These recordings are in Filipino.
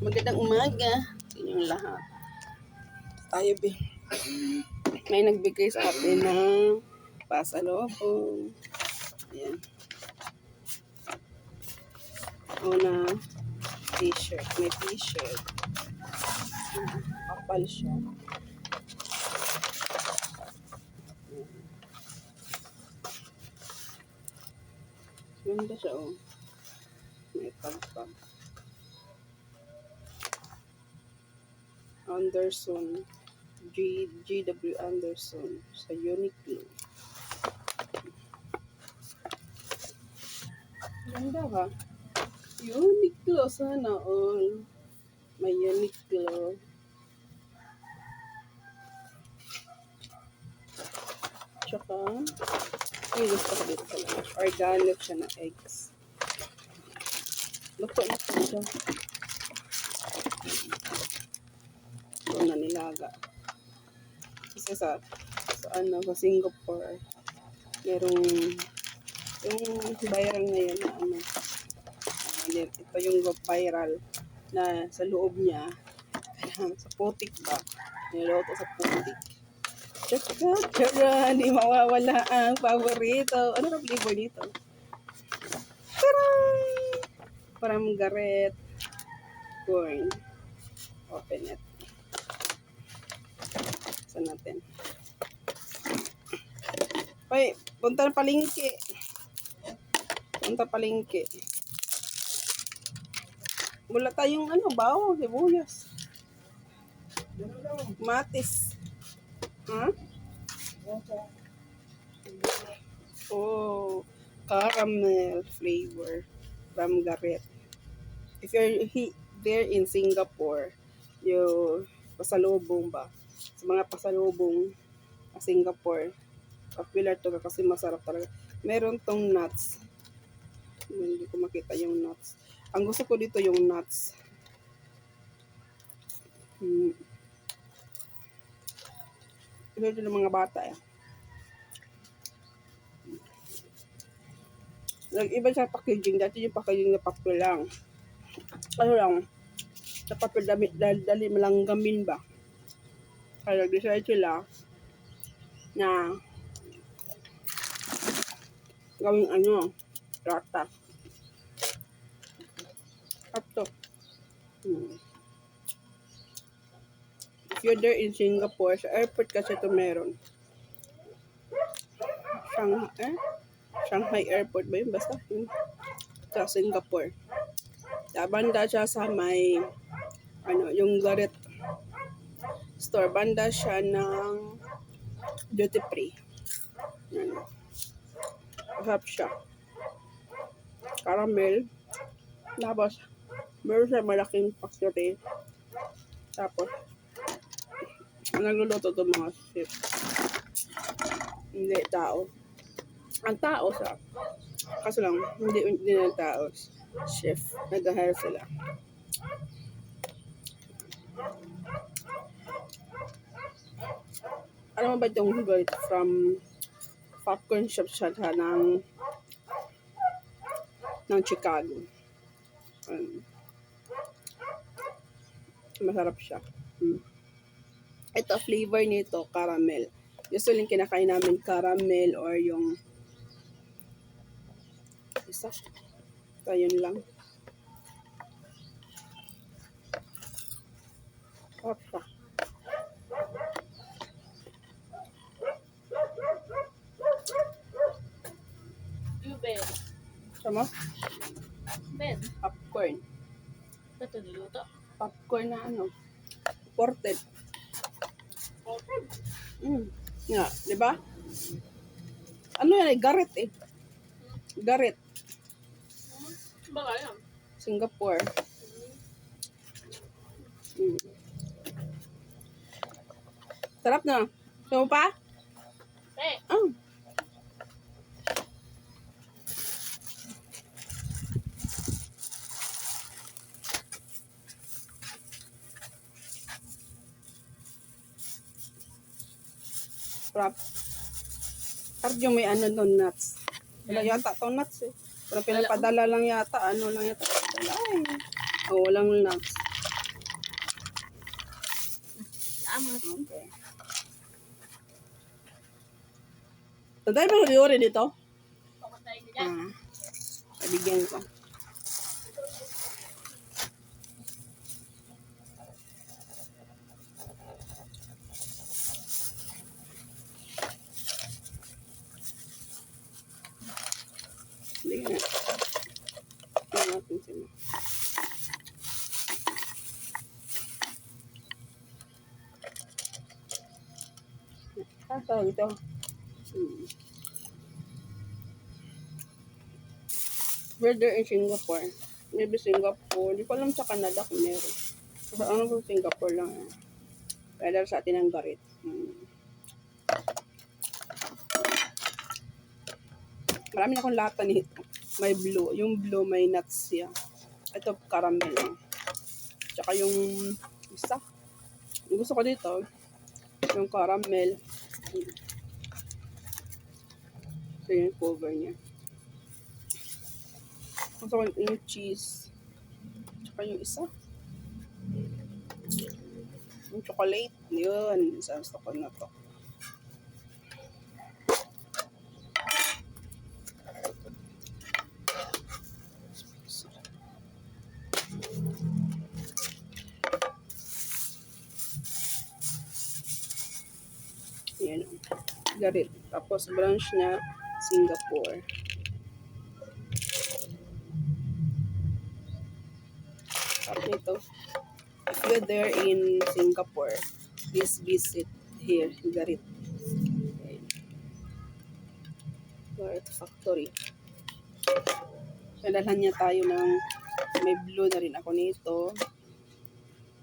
Magandang umaga sa inyong lahat. Tayo may nagbigay sa atin ng pasalubong. Ayan. Una, t-shirt. May t-shirt. Kapal siya. Ganda siya, oh. May pagpag. Anderson. GW Anderson sa Uniqlo. Ganda ba? Uniqlo sana all. May Uniqlo. Tsaka, ay gusto ko dito pala. Organic siya na eggs. Luto na po siya. Ito na nilaga. Kasi sa Singapore, merong yung viral ngayon na ito yung viral na sa loob niya, sa putik ba? Niloto sa putik. Tsaka, hindi mawawala ang paborito. Ano ang flavor dito? Parang garet corn. Open it. Saan natin? Hoy, punta na palengke. Punta palengke. Wala tayong bawang, sibuyas. Matis. Ha? Oh, caramel flavor from Garrett. If you're there in Singapore, yung pasalubong ba? Sa mga pasalubong sa Singapore, popular to kasi masarap talaga. Meron tong nuts. Hindi ko makita yung nuts. Ang gusto ko dito yung nuts. Ito ng mga bata eh. Nag-iba sa packaging. Dati yung packaging na papel lang. Ano lang, sa papel dali malanggamin ba? Kaya nag-decide sila na gawing rata. Ito. If you're there in Singapore, sa airport kasi ito meron. Shanghai Airport ba yun? Basta sa Singapore. Banda siya sa may yung Garrett store. Banda siya ng duty free. Masarap siya. Caramel. Tapos meron siya malaking factory. Tapos nagluluto ito mga chef. Hindi tao. Ang tao siya. Kaso lang, hindi na tao. Chef. Nag-hire sila. Ano mo ba itong galit from popcorn shop siya ng Chicago. Masarap siya. Ito, flavor nito, caramel. Usually kinakain namin caramel or yung isa. Ito, yun lang. Sarap siya. Ben. Sama? Ben. Popcorn. Ito niluto. Popcorn na ported. Ported? Nga, di ba? Ano yan Garrett eh. Garrett. Baka yan. Singapore. Sarap na. Gusto mo pa? Eh. Sarap. Sarap yung may nuts. Wala yata itong nuts eh. Pero pinapadala lang yata. Ano lang yata. Ay. Walang nuts. Salamat. Okay. Tatay mo yuri dito? Pamatay ka dyan. Nabigyan ko. Bigyan na. Bigyan natin sila. Tawag ito. We're there in Singapore. Maybe Singapore. Di ko alam sa Canada kung meron. Pero ano kung Singapore lang. Kaya dahil sa atin ang garit. Marami na akong lata nito. May blue. Yung blue may nuts siya. Ito caramel. Tsaka yung isa. Yung gusto ko dito. Yung caramel. Ito yung cover niya. Gusto ko yung cheese. Tsaka yung isa. Yung chocolate. Yun. Isa gusto ko na to. Yan. Garit. Tapos branch na Singapore. Tapos ito. If you're there in Singapore, please visit here, Garit. Garit Factory. Nadalhan niya tayo ng may blue na rin ako nito.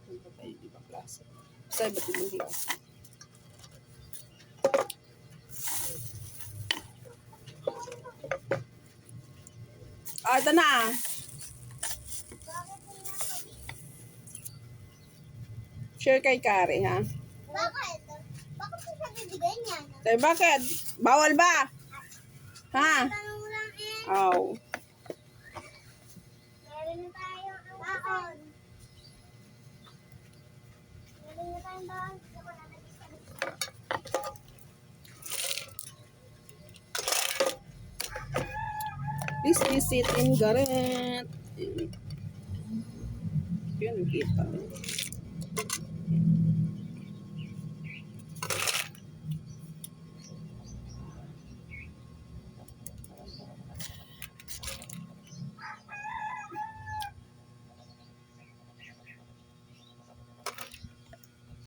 Ano pa tayo? Ibang klase. Basta iba't ibang klase. Ito na. Share kay Kari, ha? Bakit? Bakit mo siya bibigay niyan? Sabi, bakit? Bawal ba? Ha? Tanong lang eh. Oh. Meron na tayong baon. Meron na tayong baon. Gusto ko na Please visit in Garet. Yun, nakita.